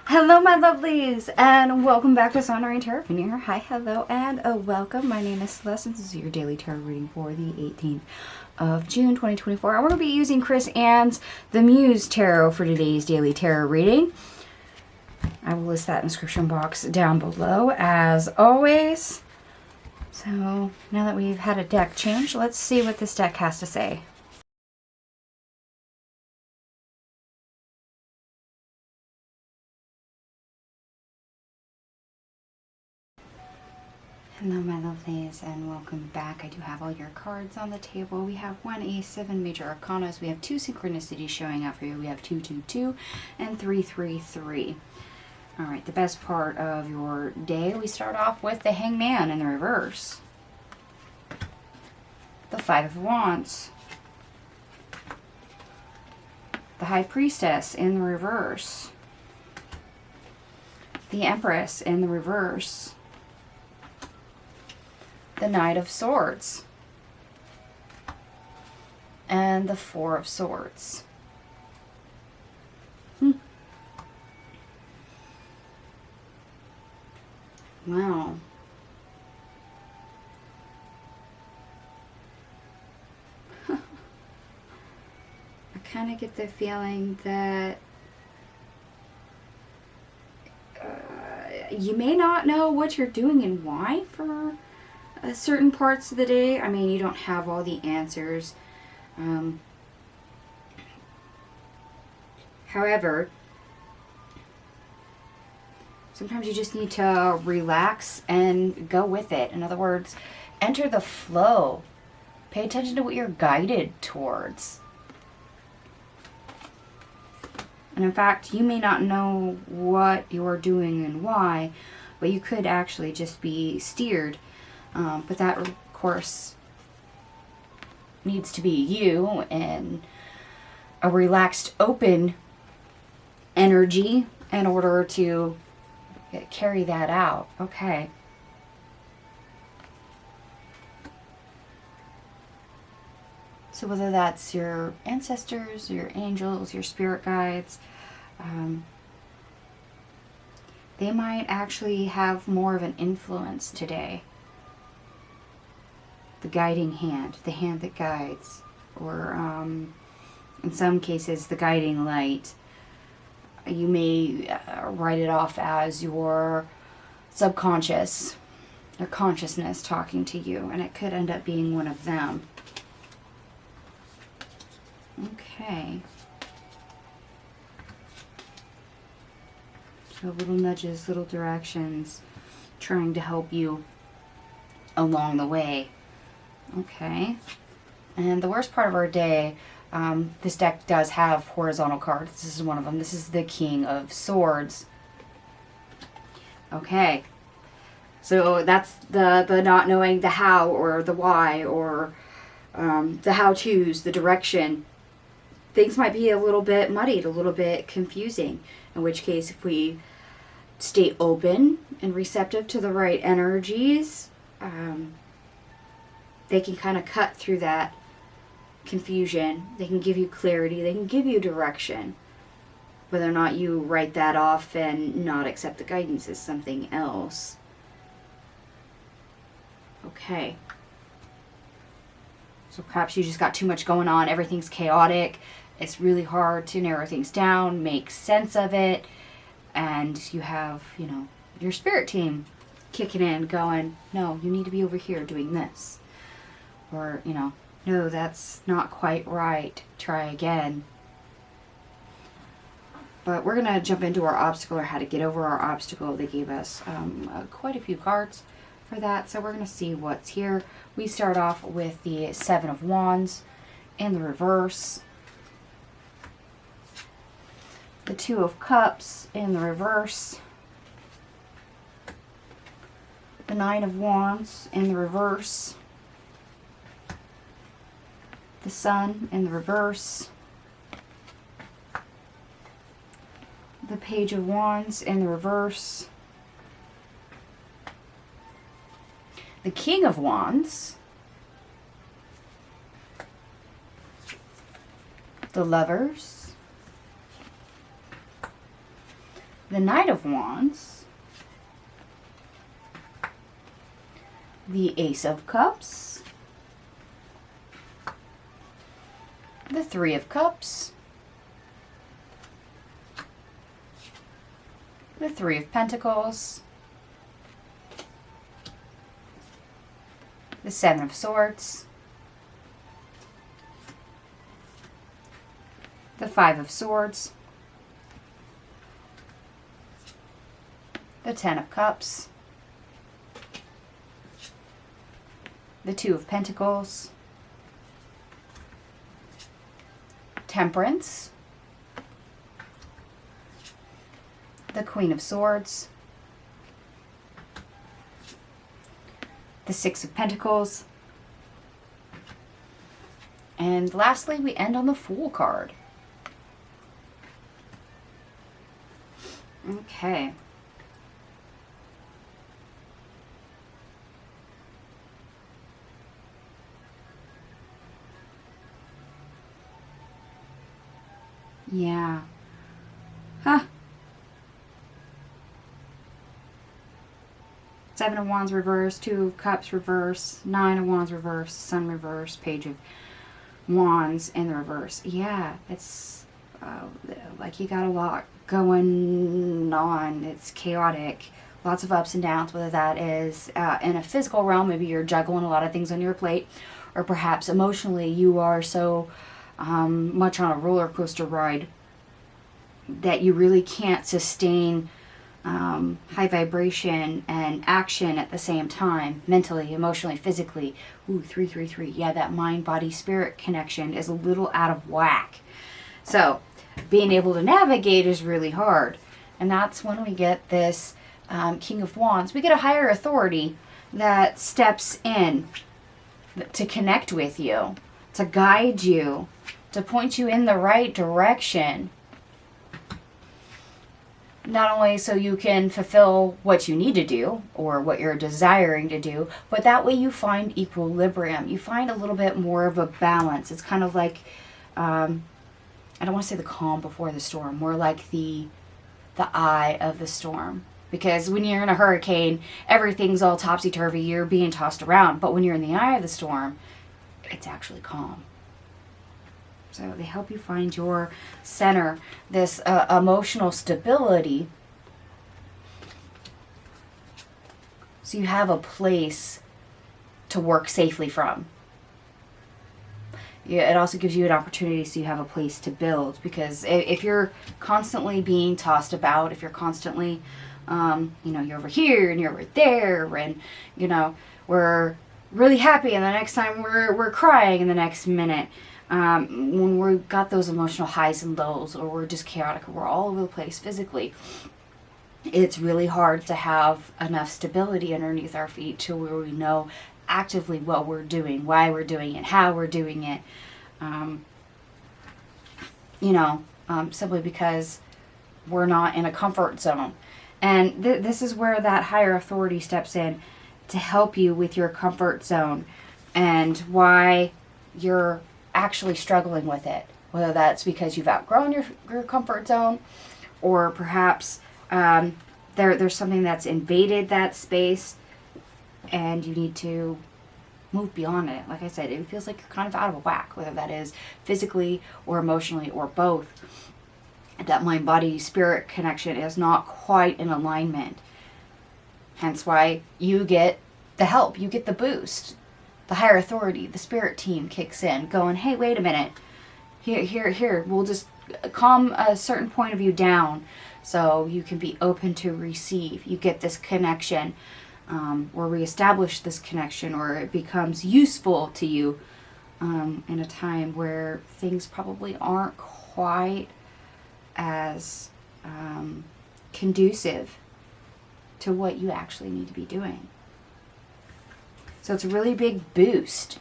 Hello, my lovelies, and welcome back to Sonoring Tarot Veneer. Hi, hello, and welcome. My name is Celeste, and this is your daily tarot reading for the 18th of June, 2024. And we're going to be using Chris Ann's The Muse Tarot for today's daily tarot reading. I will list that in the description box down below, as always. So, now that we've had a deck change, let's see what this deck has to say. Hello, my lovelies, and welcome back. I do have all your cards on the table. We have 1 Ace, 7 Major Arcanas. We have 2 Synchronicities showing up for you. We have 222 and 333. Alright, the best part of your day, we start off with the Hangman in the reverse. The Five of Wands. The High Priestess in the reverse. The Empress in the reverse. The Knight of Swords, and the Four of Swords. Wow. I kind of get the feeling that you may not know what you're doing and why for certain parts of the day. I mean, you don't have all the answers. However, sometimes you just need to relax and go with it. In other words, enter the flow. Pay attention to what you're guided towards. And in fact, you may not know what you're doing and why, but you could actually just be steered. But that, of course, needs to be you and a relaxed, open energy in order to carry that out. Okay. So whether that's your ancestors, your angels, your spirit guides, they might actually have more of an influence today. The guiding hand, the hand that guides, or in some cases the guiding light. You may write it off as your subconscious or consciousness talking to you, and it could end up being one of them. Okay. So little nudges, little directions, trying to help you along the way. Okay, and the worst part of our day, this deck does have horizontal cards. This is one of them. This is the King of Swords. Okay, so that's the not knowing the how or the why or the how-tos, the direction. Things might be a little bit muddied, a little bit confusing, in which case if we stay open and receptive to the right energies, they can kind of cut through that confusion. They can give you clarity. They can give you direction. Whether or not you write that off and not accept the guidance is something else. Okay. So perhaps you just got too much going on. Everything's chaotic. It's really hard to narrow things down, make sense of it. And you have, your spirit team kicking in going, no, you need to be over here doing this. Or, no, that's not quite right. Try again. But we're going to jump into our obstacle, or how to get over our obstacle. They gave us quite a few cards for that. So we're going to see what's here. We start off with the Seven of Wands in the reverse. The Two of Cups in the reverse. The Nine of Wands in the reverse. The Sun in the reverse. The Page of Wands in the reverse. The King of Wands. The Lovers. the Knight of Wands, the Ace of Cups, the Three of Cups, the Three of Pentacles, the Seven of Swords, the Five of Swords, the Ten of Cups, the Two of Pentacles, Temperance, the Queen of Swords, the Six of Pentacles, and lastly we end on the Fool card. Okay. Yeah. Huh. Seven of Wands reverse, Two of Cups reverse, Nine of Wands reverse, Sun reverse, Page of Wands in the reverse. Yeah, it's like you got a lot going on. It's chaotic. Lots of ups and downs, whether that is in a physical realm, maybe you're juggling a lot of things on your plate, or perhaps emotionally you are so much on a roller coaster ride that you really can't sustain high vibration and action at the same time, mentally, emotionally, physically. Ooh, 333. Yeah, that mind, body, spirit connection is a little out of whack. So being able to navigate is really hard. And that's when we get this King of Wands. We get a higher authority that steps in to connect with you, to guide you, to point you in the right direction. Not only so you can fulfill what you need to do or what you're desiring to do, but that way you find equilibrium. You find a little bit more of a balance. It's kind of like, I don't want to say the calm before the storm, more like the eye of the storm. Because when you're in a hurricane, everything's all topsy-turvy, you're being tossed around. But when you're in the eye of the storm, it's actually calm. So they help you find your center, this emotional stability. So you have a place to work safely from. Yeah, it also gives you an opportunity so you have a place to build. Because if you're constantly being tossed about, if you're constantly, you're over here and you're over there, and, we're really happy and the next time we're crying in the next minute. When we've got those emotional highs and lows, or we're just chaotic, or we're all over the place physically, it's really hard to have enough stability underneath our feet to where we know actively what we're doing, why we're doing it, how we're doing it. Simply because we're not in a comfort zone. And this is where that higher authority steps in to help you with your comfort zone and why you're actually struggling with it, whether that's because you've outgrown your comfort zone, or perhaps there's something that's invaded that space and you need to move beyond it. Like I said, it feels like you're kind of out of whack, whether that is physically or emotionally or both. That mind body spirit connection is not quite in alignment, hence why you get the help, you get the boost. The higher authority, the spirit team kicks in, going, hey, wait a minute. Here. We'll just calm a certain point of view down so you can be open to receive. You get this connection, or reestablish this connection, or it becomes useful to you in a time where things probably aren't quite as conducive to what you actually need to be doing. So it's a really big boost.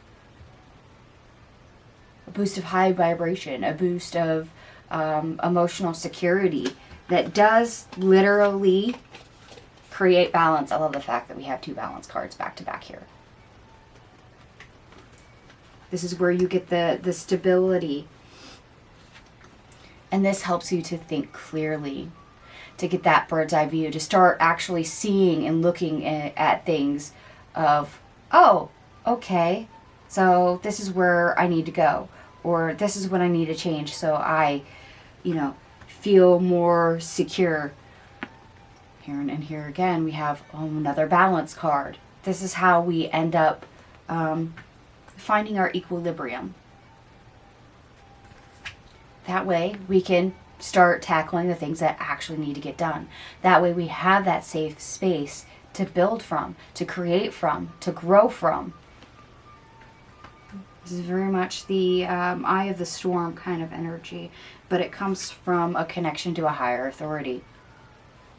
A boost of high vibration, a boost of emotional security that does literally create balance. I love the fact that we have two balance cards back to back here. This is where you get the stability. And this helps you to think clearly. to get that bird's eye view, to start actually seeing and looking at things of, oh, okay, so this is where I need to go, or this is what I need to change so I, feel more secure. Here and here again, we have another balance card. This is how we end up finding our equilibrium. That way we can start tackling the things that actually need to get done. That way we have that safe space to build from, to create from, to grow from. This is very much the eye of the storm kind of energy, but it comes from a connection to a higher authority.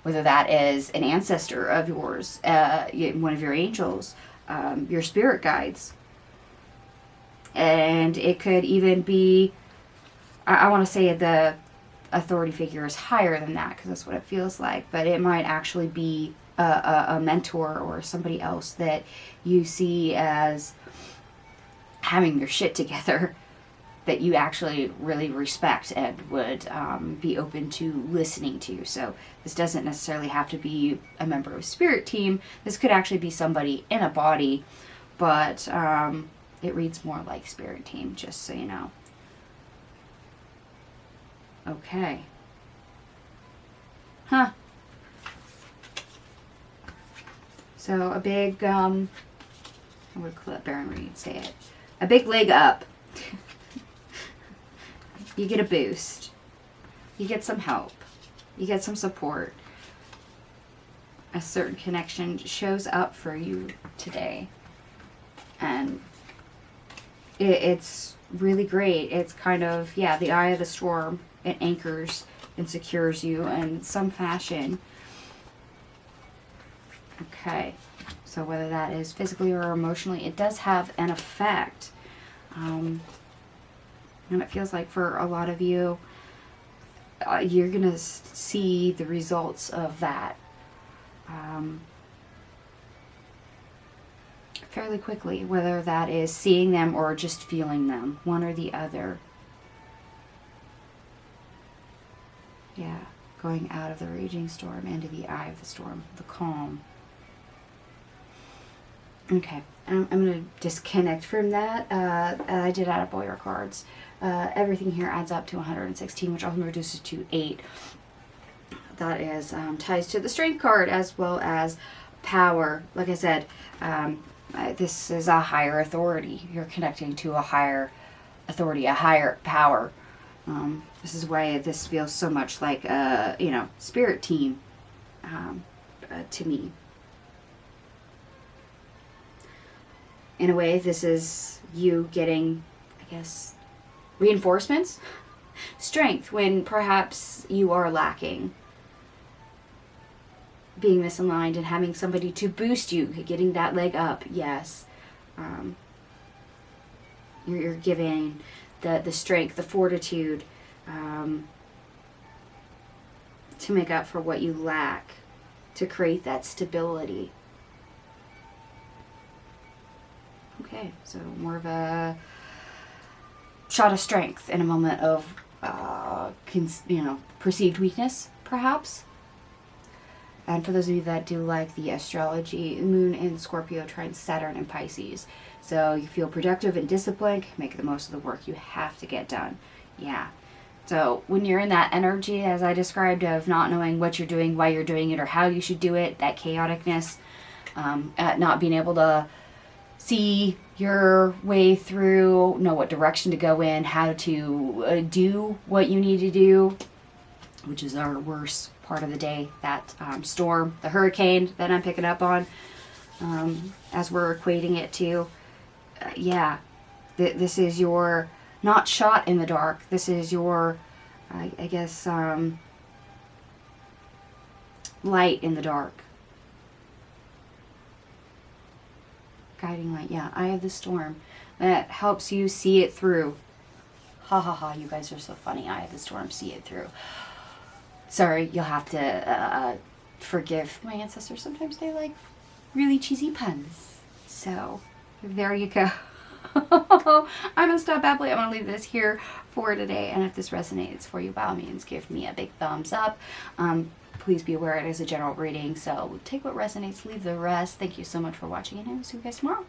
Whether that is an ancestor of yours, one of your angels, your spirit guides. And it could even be, I want to say the authority figure is higher than that, because that's what it feels like, but it might actually be a mentor or somebody else that you see as having your shit together, that you actually really respect and would be open to listening to. So this doesn't necessarily have to be a member of a spirit team. This could actually be somebody in a body, but it reads more like spirit team, just so you know. Okay. Huh. So a big, I would let Baron Reed say it. A big leg up. You get a boost. You get some help. You get some support. A certain connection shows up for you today. And it's really great. It's kind of, the eye of the storm. It anchors and secures you in some fashion. Okay. So whether that is physically or emotionally, it does have an effect. And it feels like for a lot of you, you're going to see the results of that fairly quickly, whether that is seeing them or just feeling them, one or the other. Yeah, going out of the raging storm into the eye of the storm, the calm. Okay, I'm going to disconnect from that. I did add up all your cards. Everything here adds up to 116, which often reduces to 8. That is ties to the strength card as well as power. Like I said, this is a higher authority. You're connecting to a higher authority, a higher power. This is why this feels so much like a, spirit team to me. In a way, this is you getting, I guess, reinforcements, strength when perhaps you are lacking, being misaligned and having somebody to boost you, getting that leg up. Yes, you're giving the strength, the fortitude to make up for what you lack, to create that stability. Okay, so more of a shot of strength in a moment of, perceived weakness, perhaps. And for those of you that do like the astrology, Moon in Scorpio trines Saturn and Pisces. So you feel productive and disciplined, make the most of the work you have to get done. Yeah. So when you're in that energy, as I described, of not knowing what you're doing, why you're doing it, or how you should do it, that chaoticness, not being able to see your way through, know what direction to go in, how to do what you need to do, which is our worst part of the day, that storm, the hurricane that I'm picking up on, as we're equating it to, this is your, not shot in the dark, this is your, I guess, light in the dark. Guiding light, eye of the storm, that helps you see it through. Ha ha ha, you guys are so funny. Eye of the storm, see it through. Sorry, you'll have to forgive my ancestors. Sometimes they like really cheesy puns. So, there you go. I'm gonna stop babbling. I'm gonna leave this here for today. And if this resonates for you, by all means, give me a big thumbs up. Please be aware it is a general reading, so take what resonates, leave the rest. Thank you so much for watching, and I will see you guys tomorrow.